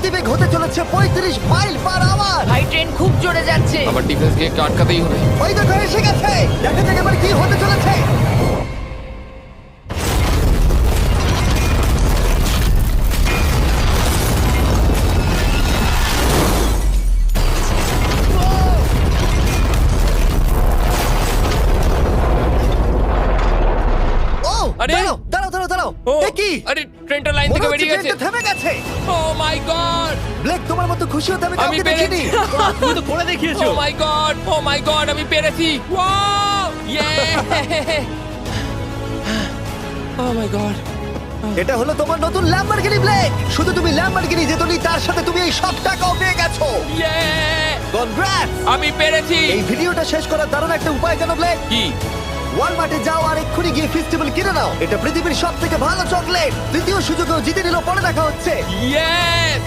গতিবেগ হতে চলেছে 35 মাইল পার আওয়ার। ভাই ট্রেন খুব জোরে যাচ্ছে। আবার ডিফেন্স গিয়ে আটকাতেই হবে। ওই দেখো এসে গেছে, দেখা যাক এবার কি হতে চলেছে। ও, আরে! দাঁড়াও, দাঁড়াও, দাঁড়াও, দাঁড়াও। ও এ কি? আরে ট্রেনটা লাইন মনে থেকে হচ্ছে বেরিয়ে গেছে। ট্রেনটা থেমে গেছে। ও মাই গড! ব্লেক, তোমার মতো খুশি হতে আমি আমি কাউকে দেখিনি। পেরেছি। তুমি তো করে দেখিয়েছো। ও মাই গড! ও মাই গড! আমি পেরেছি। ওয়াও! ইয়ে! ও মাই গড! এটা হলো তোমার নতুন ল্যাম্বরগিনি ব্লেক। শুধু তুমি ল্যাম্বরগিনি জেতনি, তার সাথে তুমি এই সব টাকাও পেয়ে গেছো। ইয়ে! কনগ্রাটস! আমি পেরেছি। এই ভিডিওটা শেষ করার দারুণ একটা উপায় জানো ব্লেক? কি? ওয়ালমার্টে যাও আর এক্ষুনি গিয়ে ফেস্টিভ্যাল কিনে নাও। এটা পৃথিবীর সব থেকে ভালো চকলেট। তৃতীয় সুযোগেও জিতে নিল, পরে দেখা হচ্ছে। ইয়েস!